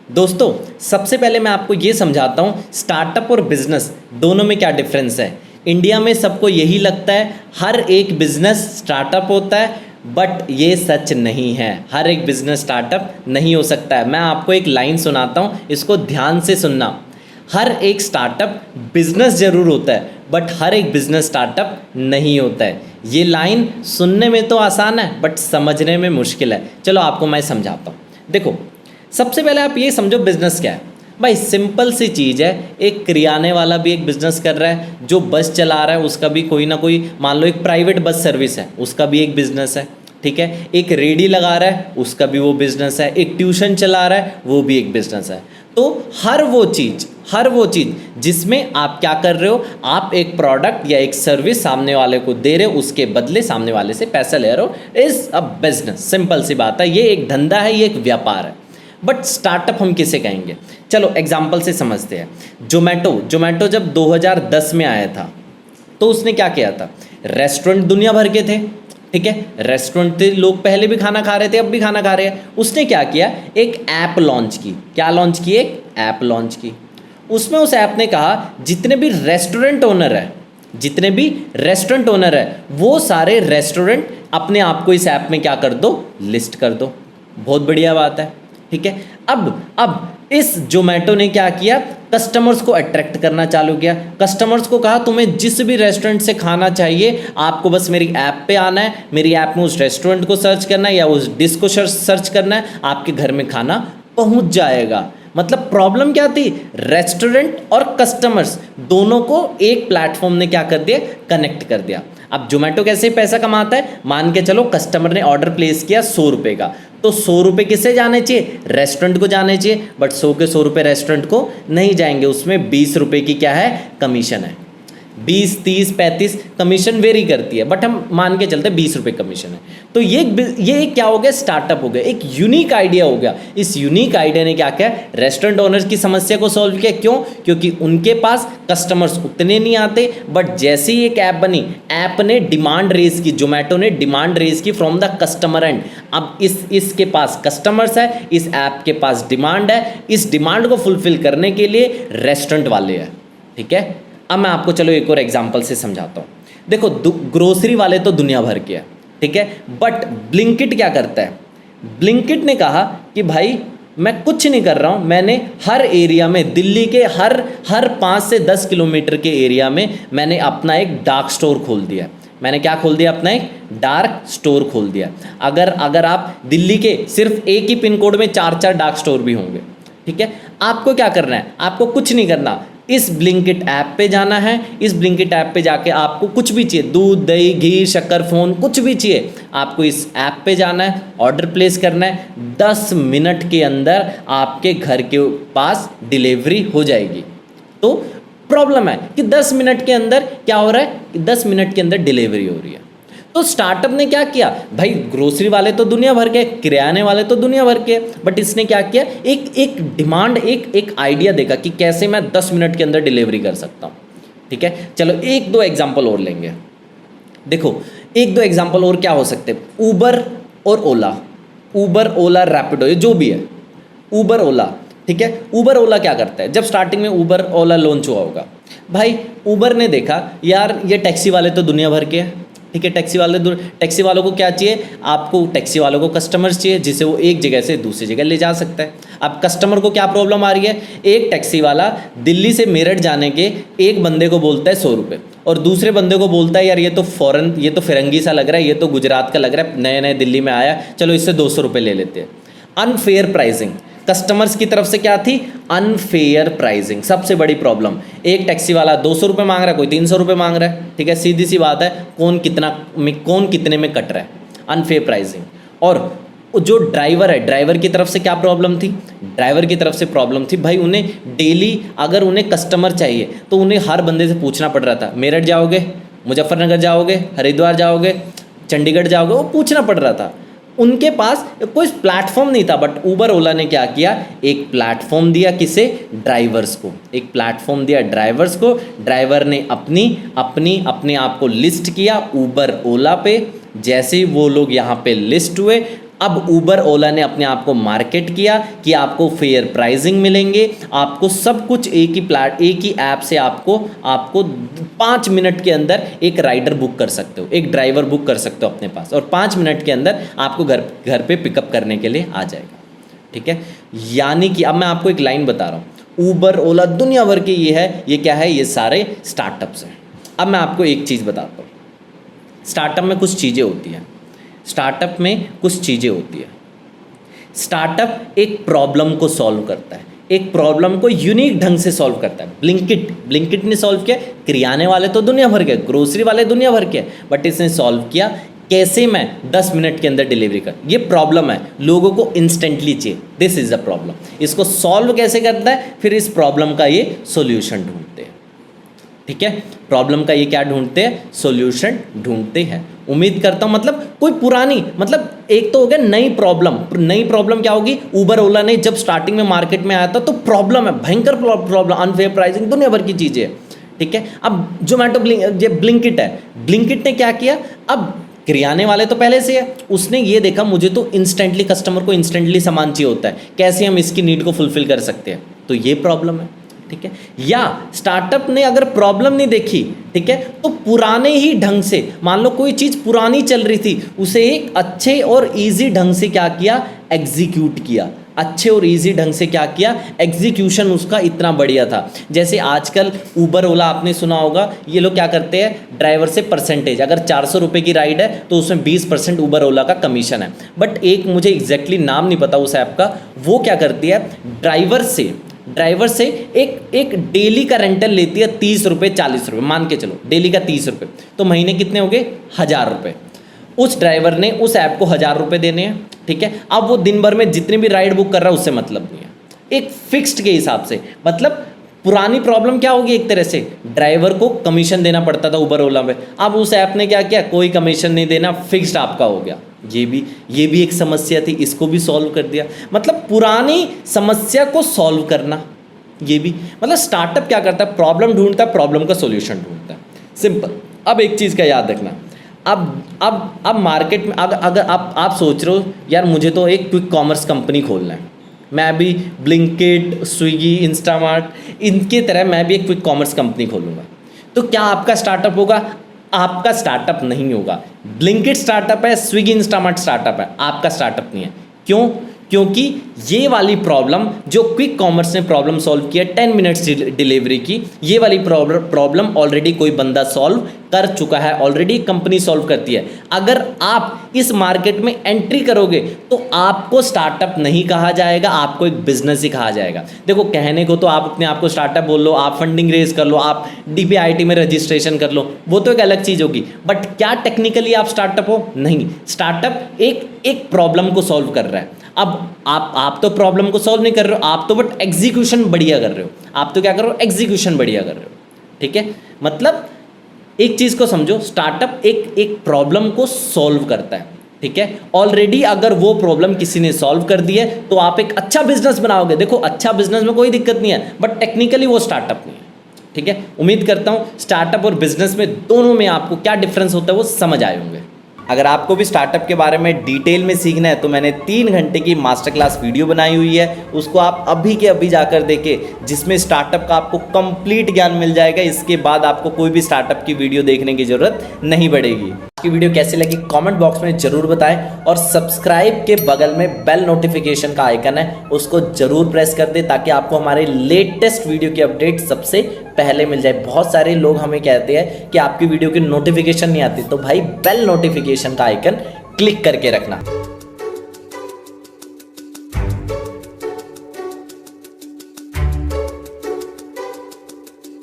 दोस्तों, सबसे पहले मैं आपको ये समझाता हूँ स्टार्टअप और बिजनेस दोनों में क्या डिफरेंस है। इंडिया में सबको यही लगता है हर एक बिजनेस स्टार्टअप होता है, बट ये सच नहीं है। हर एक बिजनेस स्टार्टअप नहीं हो सकता है। मैं आपको एक लाइन सुनाता हूँ, इसको ध्यान से सुनना। हर एक स्टार्टअप बिजनेस जरूर होता है, बट हर एक बिजनेस स्टार्टअप नहीं होता है। ये लाइन सुनने में तो आसान है, बट समझने में मुश्किल है। चलो आपको मैं समझाता हूँ। देखो, सबसे पहले आप ये समझो बिजनेस क्या है। भाई सिंपल सी चीज़ है, एक किराने वाला भी एक बिजनेस कर रहा है, जो बस चला रहा है उसका भी कोई ना कोई, मान लो एक प्राइवेट बस सर्विस है, उसका भी एक बिजनेस है। ठीक है, एक रेडी लगा रहा है, उसका भी वो बिजनेस है। एक ट्यूशन चला रहा है, वो भी एक बिजनेस है। तो हर वो चीज़ जिसमें आप क्या कर रहे हो, आप एक प्रोडक्ट या एक सर्विस सामने वाले को दे रहे हो, उसके बदले सामने वाले से पैसा ले रहे हो, इज अ बिजनेस। सिंपल सी बात है, ये एक धंधा है, ये एक व्यापार है। बट स्टार्टअप हम किसे कहेंगे? चलो एग्जाम्पल से समझते हैं। जोमेटो जब 2010 में आया था, तो उसने क्या किया था? रेस्टोरेंट दुनिया भर के थे, ठीक है, रेस्टोरेंट थे, लोग पहले भी खाना खा रहे थे, अब भी खाना खा रहे हैं। उसने क्या किया? एक ऐप लॉन्च की। क्या लॉन्च की? एक ऐप लॉन्च की। उसमें उस ऐप ने कहा जितने भी रेस्टोरेंट ओनर है वो सारे रेस्टोरेंट अपने आप को इस ऐप में क्या कर दो? लिस्ट कर दो। बहुत बढ़िया बात है, ठीक है। अब इस जोमेटो ने क्या किया? कस्टमर्स को अट्रैक्ट करना चालू किया। कस्टमर्स को कहा तुम्हें जिस भी रेस्टोरेंट से खाना चाहिए, आपको बस मेरी ऐप पे आना है, मेरी ऐप में उस रेस्टोरेंट को सर्च करना है या उस डिश को सर्च करना है, आपके घर में खाना पहुंच जाएगा। मतलब प्रॉब्लम क्या थी? रेस्टोरेंट और कस्टमर्स दोनों को एक प्लेटफॉर्म ने क्या कर दिया? कनेक्ट कर दिया। अब जोमेटो कैसे पैसा कमाता है? मान के चलो कस्टमर ने ऑर्डर प्लेस किया 100 रुपये का, तो 100 रुपये किसे जाने चाहिए? रेस्टोरेंट को जाने चाहिए। बट 100 के 100 रुपये रेस्टोरेंट को नहीं जाएंगे, उसमें 20 रुपये की क्या है? कमीशन है। 20, 30, 35 कमीशन वेरी करती है, बट हम मान के चलते 20 रुपये कमीशन है। तो ये क्या हो गया? स्टार्टअप हो गया, एक यूनिक आइडिया हो गया। इस यूनिक आइडिया ने क्या किया? रेस्टोरेंट ओनर्स की समस्या को सॉल्व किया। क्यों? क्योंकि उनके पास कस्टमर्स उतने नहीं आते। बट जैसे ही एक ऐप बनी, ऐप ने डिमांड रेज की, जोमेटो ने डिमांड रेज की फ्रॉम द कस्टमर एंड। अब इसके पास कस्टमर्स है, इस ऐप के पास डिमांड है, इस डिमांड को फुलफिल करने के लिए रेस्टोरेंट वाले हैं, ठीक है। अब मैं आपको चलो एक और एग्जांपल से समझाता हूँ। देखो, ग्रोसरी वाले तो दुनिया भर के हैं, ठीक है, बट ब्लिंकिट क्या करता है? ब्लिंकिट ने कहा कि भाई मैं कुछ नहीं कर रहा हूँ, मैंने हर एरिया में, दिल्ली के हर 5 से 10 किलोमीटर के एरिया में मैंने अपना एक डार्क स्टोर खोल दिया। मैंने क्या खोल दिया? अपना एक डार्क स्टोर खोल दिया। अगर आप दिल्ली के सिर्फ एक ही पिन कोड में 4 डार्क स्टोर भी होंगे, ठीक है। आपको क्या करना है? आपको कुछ नहीं करना, इस ब्लिंकिट ऐप पे जाना है। इस ब्लिंकिट ऐप पे जाके आपको कुछ भी चाहिए, दूध, दही, घी, शक्कर, फ़ोन, कुछ भी चाहिए, आपको इस ऐप पे जाना है, ऑर्डर प्लेस करना है। 10 मिनट के अंदर आपके घर के पास डिलीवरी हो जाएगी। तो प्रॉब्लम है कि 10 मिनट के अंदर क्या हो रहा है? कि 10 मिनट के अंदर डिलीवरी हो रही है। तो स्टार्टअप ने क्या किया? भाई ग्रोसरी वाले तो दुनिया भर के, किराने वाले तो दुनिया भर के, बट इसने क्या किया? एक डिमांड, एक आइडिया देखा कि कैसे मैं 10 मिनट के अंदर डिलीवरी कर सकता हूँ, ठीक है। चलो 1-2 एग्जाम्पल और लेंगे। देखो 1-2 एग्जाम्पल और क्या हो सकते हैं? ऊबर ओला, रैपिडो, ये जो भी है, ऊबर ओला, ठीक है। ऊबर ओला क्या करता है? जब स्टार्टिंग में ऊबर ओला लॉन्च हुआ होगा, भाई ऊबर ने देखा यार ये टैक्सी वाले तो दुनिया भर के हैं, ठीक है। टैक्सी वालों को क्या चाहिए? आपको टैक्सी वालों को कस्टमर्स चाहिए, जिसे वो एक जगह से दूसरी जगह ले जा सकता है। अब कस्टमर को क्या प्रॉब्लम आ रही है? एक टैक्सी वाला दिल्ली से मेरठ जाने के एक बंदे को बोलता है 100 रुपये, और दूसरे बंदे को बोलता है यार ये तो फिरंगी सा लग रहा है, ये तो गुजरात का लग रहा है, नए नए दिल्ली में आया, चलो इससे 200 रुपये ले लेते हैं। अनफेयर प्राइसिंग कस्टमर्स की तरफ से क्या थी? अनफेयर प्राइसिंग, सबसे बड़ी प्रॉब्लम। एक टैक्सी वाला 200 रुपये मांग रहा है, कोई 300 रुपये मांग रहा है, ठीक है। सीधी सी बात है, कौन कितने में कट रहा है? Unfair pricing. और जो ड्राइवर है, ड्राइवर की तरफ से क्या प्रॉब्लम थी? ड्राइवर की तरफ से प्रॉब्लम थी भाई, उन्हें डेली अगर उन्हें कस्टमर चाहिए तो उन्हें हर बंदे से पूछना पड़ रहा था, मेरठ जाओगे, मुजफ्फरनगर जाओगे, हरिद्वार जाओगे, चंडीगढ़ जाओगे, वो पूछना पड़ रहा था। उनके पास कोई प्लेटफॉर्म नहीं था। बट ऊबर ओला ने क्या किया? एक प्लेटफॉर्म दिया, किसे? ड्राइवर्स को। एक प्लेटफॉर्म दिया ड्राइवर्स को। ड्राइवर ने अपने आप को लिस्ट किया ऊबर ओला पे। जैसे ही वो लोग यहाँ पे लिस्ट हुए, अब उबर ओला ने अपने आप को मार्केट किया कि आपको फेयर प्राइसिंग मिलेंगे, आपको सब कुछ एक ही ऐप से आपको 5 मिनट के अंदर एक राइडर बुक कर सकते हो, एक ड्राइवर बुक कर सकते हो अपने पास, और 5 मिनट के अंदर आपको घर पे पिकअप करने के लिए आ जाएगा। ठीक है, यानी कि अब मैं आपको एक लाइन बता रहा हूँ, उबर ओला दुनिया भर के ये क्या है, ये सारे स्टार्टअप्स हैं। अब मैं आपको एक चीज़ बताता हूँ, स्टार्टअप में कुछ चीज़ें होती हैं, स्टार्टअप एक प्रॉब्लम को सॉल्व करता है, एक प्रॉब्लम को यूनिक ढंग से सॉल्व करता है। ब्लिंकिट ने सॉल्व किया, किराने वाले तो दुनिया भर के, ग्रोसरी वाले दुनिया भर के, बट इसने सॉल्व किया कैसे, मैं 10 मिनट के अंदर डिलीवरी कर। ये प्रॉब्लम है, लोगों को इंस्टेंटली चाहिए, दिस इज़ द प्रॉब्लम। इसको सॉल्व कैसे करता है, फिर इस प्रॉब्लम का ये सोल्यूशन ढूंढते हैं। ठीक है, प्रॉब्लम का ये क्या ढूंढते हैं, सोल्यूशन ढूंढते हैं। उम्मीद करता हूँ मतलब कोई पुरानी, मतलब एक तो हो गया नई प्रॉब्लम क्या होगी, उबर ओला ने जब स्टार्टिंग में मार्केट में आया था तो प्रॉब्लम है, भयंकर प्रॉब्लम, अनफेयर प्राइसिंग, दुनिया भर की चीज़ें। ठीक है, अब जोमेटो ब्लिंकिट है, ब्लिंकिट ने क्या किया, अब किराने वाले तो पहले से है, उसने ये देखा मुझे तो इंस्टेंटली, कस्टमर को इंस्टेंटली सामान चाहिए होता है, कैसे हम इसकी नीड को फुलफिल कर सकते हैं, तो ये प्रॉब्लम है। ठीक है, या स्टार्टअप ने अगर प्रॉब्लम नहीं देखी, ठीक है, तो पुराने ही ढंग से, मान लो कोई चीज़ पुरानी चल रही थी, उसे एक अच्छे और इजी ढंग से क्या किया, एग्जीक्यूट किया, अच्छे और इजी ढंग से क्या किया, एग्जीक्यूशन उसका इतना बढ़िया था। जैसे आजकल उबर ओला आपने सुना होगा, ये लोग क्या करते हैं, ड्राइवर से परसेंटेज, अगर 400 रुपये की राइड है तो उसमें 20% उबर ओला का कमीशन है। बट एक मुझे एग्जैक्टली नाम नहीं पता उस ऐप का, वो क्या करती है, ड्राइवर से एक डेली का रेंटल लेती है 30 रुपये 40 रुपये, मान के चलो डेली का 30 रुपये, तो महीने कितने हो गए, 1000 रुपये। उस ड्राइवर ने उस ऐप को 1000 रुपये देने हैं। ठीक है, अब वो दिन भर में जितनी भी राइड बुक कर रहा है उससे मतलब नहीं है, एक फिक्स्ड के हिसाब से। मतलब पुरानी प्रॉब्लम क्या होगी, एक तरह से ड्राइवर को कमीशन देना पड़ता था उबर ओला में, अब उस ऐप ने क्या किया, कोई कमीशन नहीं देना, फिक्स्ड आपका हो गया। ये भी एक समस्या थी, इसको भी सॉल्व कर दिया। मतलब पुरानी समस्या को सॉल्व करना, ये भी, मतलब स्टार्टअप क्या करता है, प्रॉब्लम ढूंढता है, प्रॉब्लम का सॉल्यूशन ढूंढता है, सिंपल। अब एक चीज़ का याद रखना, अब मार्केट में अगर आप सोच रहे हो यार मुझे तो एक क्विक कॉमर्स कंपनी खोलना है, मैं भी ब्लिंकिट, स्विगी, इंस्टामार्ट, इनके तरह मैं भी एक क्विक कॉमर्स कंपनी खोलूँगा, तो क्या आपका स्टार्टअप होगा, आपका स्टार्टअप नहीं होगा। ब्लिंकिट स्टार्टअप है, स्विगी इंस्टामार्ट स्टार्टअप है, आपका स्टार्टअप नहीं है। क्यों? क्योंकि ये वाली प्रॉब्लम जो क्विक कॉमर्स ने प्रॉब्लम सॉल्व किया 10 मिनट्स डिलीवरी की, ये वाली प्रॉब्लम ऑलरेडी कोई बंदा सॉल्व कर चुका है, ऑलरेडी कंपनी सॉल्व करती है। अगर आप इस मार्केट में एंट्री करोगे तो आपको स्टार्टअप नहीं कहा जाएगा, आपको एक बिजनेस ही कहा जाएगा। देखो, कहने को तो आप अपने आप को स्टार्टअप बोल लो, आप फंडिंग रेज कर लो, आप DPIIT में रजिस्ट्रेशन कर लो, वो तो एक अलग चीज़ होगी, बट क्या टेक्निकली आप स्टार्टअप हो? नहीं, स्टार्टअप एक प्रॉब्लम को सॉल्व कर रहा है। अब आप तो प्रॉब्लम को सॉल्व नहीं कर रहे हो, आप तो बट एग्जीक्यूशन बढ़िया कर रहे हो, आप तो क्या कर रहे हो, एग्जीक्यूशन बढ़िया कर रहे हो। ठीक है, मतलब एक चीज़ को समझो, स्टार्टअप एक प्रॉब्लम को सॉल्व करता है। ठीक है, ऑलरेडी अगर वो प्रॉब्लम किसी ने सॉल्व कर दी है तो आप एक अच्छा बिजनेस बनाओगे। देखो, अच्छा बिजनेस में कोई दिक्कत नहीं है, बट टेक्निकली वो स्टार्टअप नहीं है। ठीक है, उम्मीद करता हूँ स्टार्टअप और बिजनेस में दोनों में आपको क्या डिफरेंस होता है वो समझ आए होंगे। अगर आपको भी स्टार्टअप के बारे में डिटेल में सीखना है तो मैंने 3 घंटे की मास्टर क्लास वीडियो बनाई हुई है, उसको आप अभी के अभी जाकर देखें, जिसमें स्टार्टअप का आपको कंप्लीट ज्ञान मिल जाएगा। इसके बाद आपको कोई भी स्टार्टअप की वीडियो देखने की जरूरत नहीं पड़ेगी। आपकी वीडियो कैसी लगी कमेंट बॉक्स में जरूर बताएं, और सब्सक्राइब के बगल में बेल नोटिफिकेशन का आइकन है, उसको जरूर प्रेस कर दें ताकि आपको हमारे लेटेस्ट वीडियो की अपडेट सबसे पहले मिल जाए। बहुत सारे लोग हमें कहते हैं कि आपकी वीडियो की नोटिफिकेशन नहीं आती, तो भाई बेल नोटिफिकेशन का आइकन क्लिक करके रखना।